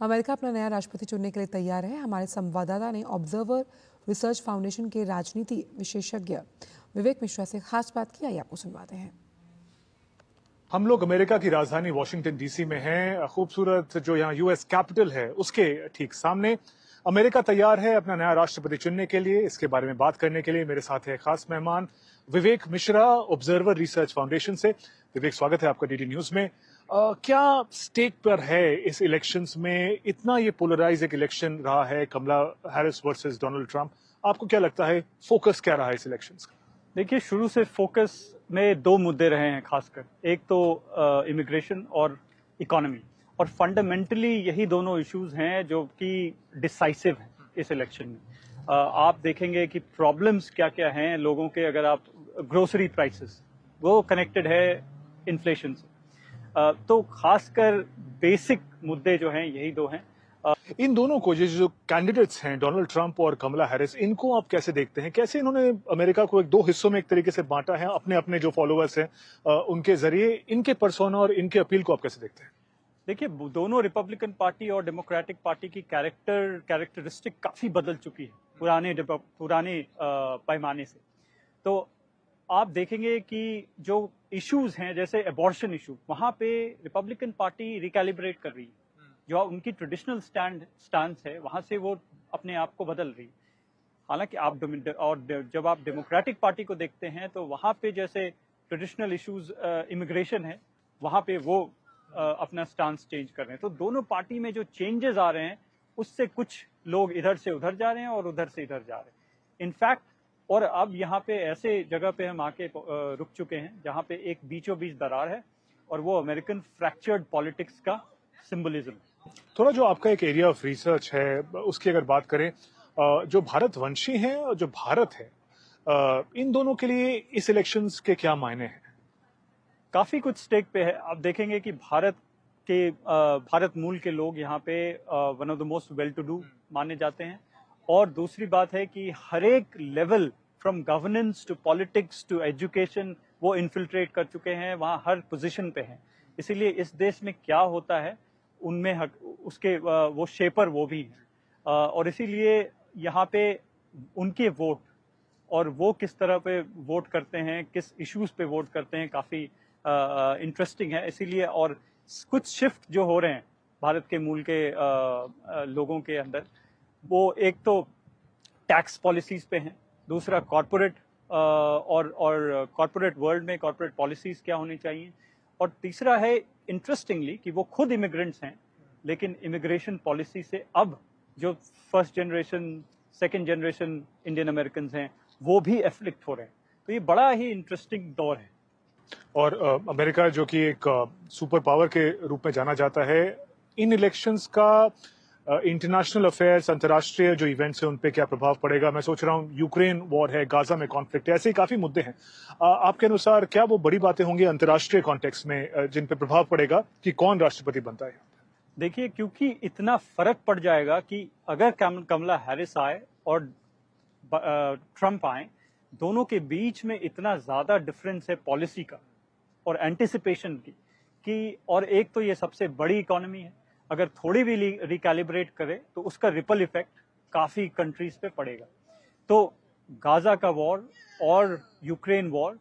America अपना नया राष्ट्रपति चुनने के लिए तैयार है। हमारे संवाददाता ने ऑब्जर्वर रिसर्च फाउंडेशन के राजनीति विशेषज्ञ विवेक मिश्रा से खास बात की। आइए आपको सुनवाते हैं। हम लोग अमेरिका की राजधानी वॉशिंगटन डीसी में हैं। खूबसूरत जो यहाँ यूएस कैपिटल है उसके ठीक सामने अमेरिका तैयार है अपना नया राष्ट्रपति चुनने के लिए। इसके बारे में बात करने के लिए मेरे साथ है खास मेहमान विवेक मिश्रा, ऑब्जर्वर रिसर्च फाउंडेशन से। विवेक, स्वागत है आपका डीडी न्यूज में। क्या स्टेक पर है इस इलेक्शंस में? इतना ये पोलराइज एक इलेक्शन रहा है, कमला हैरिस वर्सेस डोनाल्ड ट्रंप। आपको क्या लगता है फोकस क्या रहा है इस इलेक्शंस का? देखिए, शुरू से फोकस में दो मुद्दे रहे हैं खासकर। एक तो इमिग्रेशन और इकोनॉमी, और फंडामेंटली यही दोनों इश्यूज हैं जो कि डिसाइसिव हैं इस इलेक्शन में। आप देखेंगे कि प्रॉब्लम्स क्या क्या हैं लोगों के। अगर आप ग्रोसरी प्राइसेस, वो कनेक्टेड है इन्फ्लेशन से। तो खासकर बेसिक मुद्दे जो हैं यही दो हैं। इन दोनों को जो कैंडिडेट्स हैं डोनाल्ड ट्रंप और कमला हैरिस, इनको आप कैसे देखते हैं? कैसे इन्होंने अमेरिका को दो हिस्सों में एक तरीके से बांटा है? अपने अपने जो फॉलोअर्स हैं उनके जरिए इनके पर्सोना और इनके अपील को आप कैसे देखते हैं? देखिए, दोनों रिपब्लिकन पार्टी और डेमोक्रेटिक पार्टी की कैरेक्टरिस्टिक काफी बदल चुकी है पुराने पैमाने से। तो आप देखेंगे कि जो इश्यूज हैं जैसे अबॉर्शन इशू, वहां पे रिपब्लिकन पार्टी रिकैलिब्रेट कर रही है। जो उनकी ट्रेडिशनल स्टांस है वहां से वो अपने आप को बदल रही है। हालांकि जब आप डेमोक्रेटिक पार्टी को देखते हैं तो वहां पे जैसे ट्रेडिशनल इश्यूज इमिग्रेशन है, वहां पे वो अपना स्टांस चेंज कर रहे हैं। तो दोनों पार्टी में जो चेंजेस आ रहे हैं उससे कुछ लोग इधर से उधर जा रहे हैं और उधर से इधर जा रहे हैं। इनफैक्ट और अब यहाँ पे ऐसे जगह पे हम आके रुक चुके हैं जहाँ पे एक बीचों बीच दरार है, और वो अमेरिकन फ्रैक्चर्ड पॉलिटिक्स का सिंबलिज्म। थोड़ा जो आपका एक एरिया ऑफ रिसर्च है उसकी अगर बात करें, जो भारतवंशी हैं और जो भारत है, इन दोनों के लिए इस इलेक्शंस के क्या मायने हैं? काफी कुछ स्टेक पे है। आप देखेंगे कि भारत मूल के लोग यहाँ पे one of the most well to do माने जाते हैं। और दूसरी बात है कि हर एक level from governance to politics to education वो इन्फिल्ट्रेट कर चुके हैं, वहाँ हर पोजीशन पे हैं। इसीलिए इस देश में क्या होता है उनमें उसके वो शेपर वो भी हैं। और इसीलिए यहाँ पे उनके वोट और वो किस तरह पे वोट करते हैं, किस इश्यूज पे वोट करते हैं, काफी इंटरेस्टिंग है। इसीलिए और कुछ शिफ्ट जो हो रहे हैं भारत के मूल के लोगों के अंदर, वो एक तो टैक्स पॉलिसीज पे हैं, दूसरा कॉर्पोरेट और कॉर्पोरेट वर्ल्ड में कॉर्पोरेट पॉलिसीज क्या होनी चाहिए, और तीसरा है इंटरेस्टिंगली कि वो खुद इमिग्रेंट्स हैं लेकिन इमिग्रेशन पॉलिसी से अब जो first generation second generation Indian American हैं वो भी एफ्लिक्ट हो रहे हैं। तो ये बड़ा ही इंटरेस्टिंग दौर है। और अमेरिका जो कि एक सुपर पावर के रूप में जाना जाता है, इन इलेक्शंस का इंटरनेशनल अफेयर्स, अंतर्राष्ट्रीय जो इवेंट्स हैं उन पे क्या प्रभाव पड़ेगा? मैं सोच रहा हूँ यूक्रेन वॉर है, गाजा में कॉन्फ्लिक्ट है, ऐसे ही काफी मुद्दे हैं। आपके अनुसार क्या वो बड़ी बातें होंगी अंतर्राष्ट्रीय कॉन्टेक्स्ट में जिन पे प्रभाव पड़ेगा कि कौन राष्ट्रपति बनता है? देखिए, क्योंकि इतना फर्क पड़ जाएगा कि अगर कमला हैरिस आए और ट्रंप आए, दोनों के बीच में इतना ज्यादा डिफरेंस है पॉलिसी का और एंटिसिपेशन की कि और एक तो ये सबसे बड़ी इकोनॉमी है, अगर थोड़ी भी रिकैलिब्रेट करे तो उसका रिपल इफेक्ट काफी कंट्रीज पे पड़ेगा। तो गाजा का वॉर और यूक्रेन वॉर,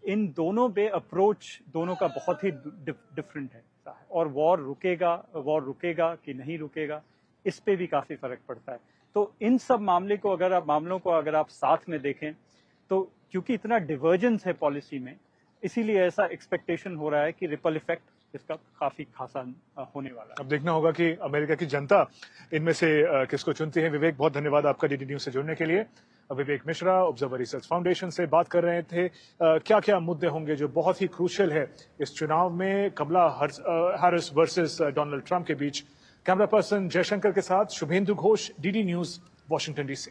इन दोनों पे अप्रोच दोनों का बहुत ही डिफरेंट है। और वॉर रुकेगा कि नहीं रुकेगा, इस पे भी काफी फर्क पड़ता है। तो इन सब मामलों को अगर आप साथ में देखें तो क्योंकि इतना डिवर्जेंस है पॉलिसी में, इसीलिए ऐसा एक्सपेक्टेशन हो रहा है कि रिपल इफेक्ट इसका काफी खासा होने वाला है। अब देखना होगा कि अमेरिका की जनता इनमें से किसको चुनती है। विवेक, बहुत धन्यवाद आपका डीडी न्यूज से जुड़ने के लिए। विवेक मिश्रा, ऑब्जर्वर रिसर्च फाउंडेशन से बात कर रहे थे। क्या क्या मुद्दे होंगे जो बहुत ही क्रूशियल है इस चुनाव में Kamala Harris versus Donald Trump के बीच। कैमरा पर्सन जयशंकर के साथ Shubhendu Ghosh, DD news, Washington DC.